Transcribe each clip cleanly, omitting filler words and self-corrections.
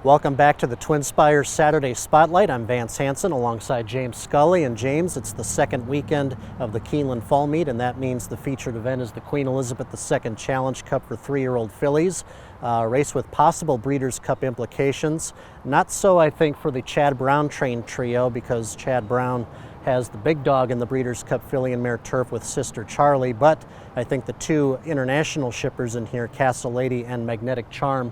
Welcome back to the Twin Spires Saturday Spotlight. I'm Vance Hanson alongside James Scully. And James, it's the second weekend of the Keeneland Fall Meet, and that means the featured event is the Queen Elizabeth II Challenge Cup for 3-year-old fillies. A race with possible Breeders' Cup implications. Not so, I think, for the Chad Brown trained trio, because Chad Brown has the big dog in the Breeders' Cup filly and mare turf with Sister Charlie, but I think the two international shippers in here, Castle Lady and Magnetic Charm,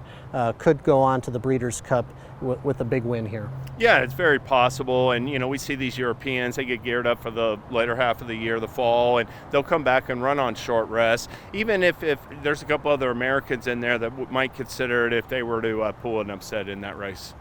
could go on to the Breeders' Cup with a big win here. Yeah, it's very possible, and we see these Europeans, they get geared up for the later half of the year, the fall, and they'll come back and run on short rest, even if there's a couple other Americans in there that might consider it if they were to pull an upset in that race.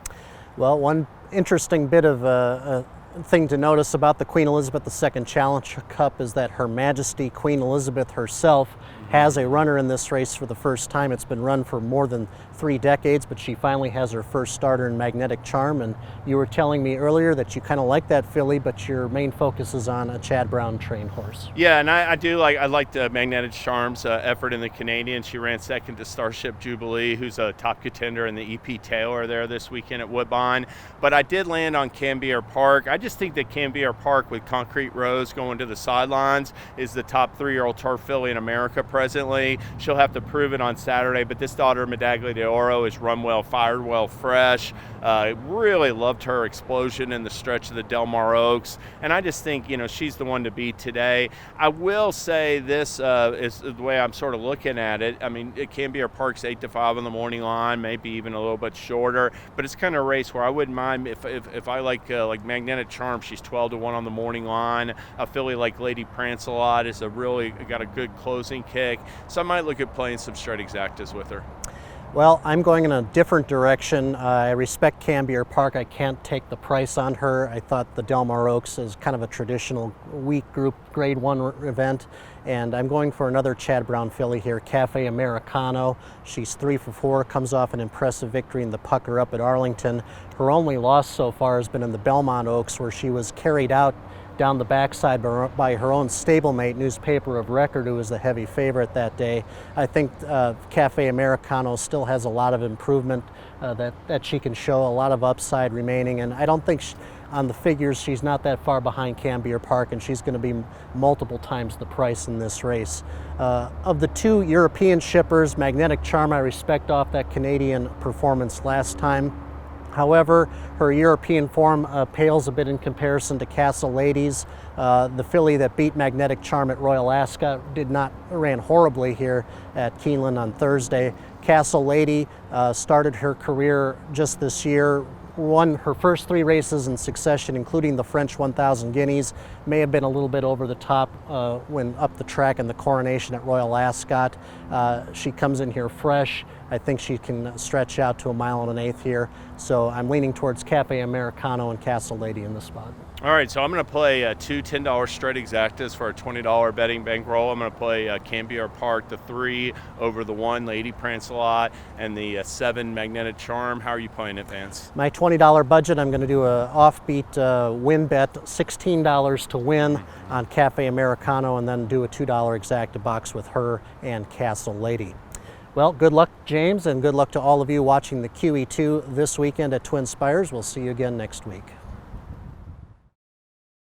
Well, one interesting bit of thing to notice about the Queen Elizabeth II Challenge Cup is that Her Majesty Queen Elizabeth herself has a runner in this race for the first time. It's been run for more than 3 decades, but she finally has her first starter in Magnetic Charm. And you were telling me earlier that you kind of like that filly, but your main focus is on a Chad Brown trained horse. Yeah, and I like the Magnetic Charm's effort in the Canadian. She ran second to Starship Jubilee, who's a top contender in the EP Taylor there this weekend at Woodbine. But I did land on Cambier Park. I just think that Cambier Park, with Concrete Rose going to the sidelines, is the top 3-year-old turf filly in America presently. She'll have to prove it on Saturday, but this daughter, Medaglia de Oro, is run well, fired well, fresh. Really loved her explosion in the stretch of the Del Mar Oaks, and I just think she's the one to beat today. I will say this is the way I'm sort of looking at it. I mean, Cambier Park's 8 to 5 on the morning line, maybe even a little bit shorter, but it's kind of a race where I wouldn't mind if I like Magnetic Charm. She's 12 to 1 on the morning line. A filly like Lady Prancelot is really got a good closing kick, so I might look at playing some straight exactas with her. Well, I'm going in a different direction. I respect Cambier Park. I can't take the price on her. I thought the Del Mar Oaks is kind of a traditional weak group grade 1 event, and I'm going for another Chad Brown filly here, Cafe Americano. She's 3 for 4, comes off an impressive victory in the Pucker up at Arlington. Her only loss so far has been in the Belmont Oaks, where she was carried out down the backside by her own stablemate, Newspaper of Record, who was the heavy favorite that day. I think Cafe Americano still has a lot of improvement that she can show, a lot of upside remaining, and I don't think on the figures she's not that far behind Cambier Park, and she's going to be multiple times the price in this race. Of the 2 European shippers, Magnetic Charm I respect off that Canadian performance last time. However, her European form pales a bit in comparison to Castle Lady's. The filly that beat Magnetic Charm at Royal Ascot ran horribly here at Keeneland on Thursday. Castle Lady started her career just this year, won her first 3 races in succession, including the French 1000 Guineas. May have been a little bit over the top when up the track in the Coronation at Royal Ascot. She comes in here fresh. I think she can stretch out to 1 1/8 here. So I'm leaning towards Cafe Americano and Castle Lady in this spot. All right, so I'm going to play 2 $10 straight exactas for a $20 betting bankroll. I'm going to play Cambier Park, the 3 over the 1, Lady Prancelot, and the 7, Magnetic Charm. How are you playing it, Vance? My $20 budget, I'm going to do an offbeat win bet, $16 to win on Cafe Americano, and then do a $2 exacta box with her and Castle Lady. Well, good luck, James, and good luck to all of you watching the QE2 this weekend at Twin Spires. We'll see you again next week.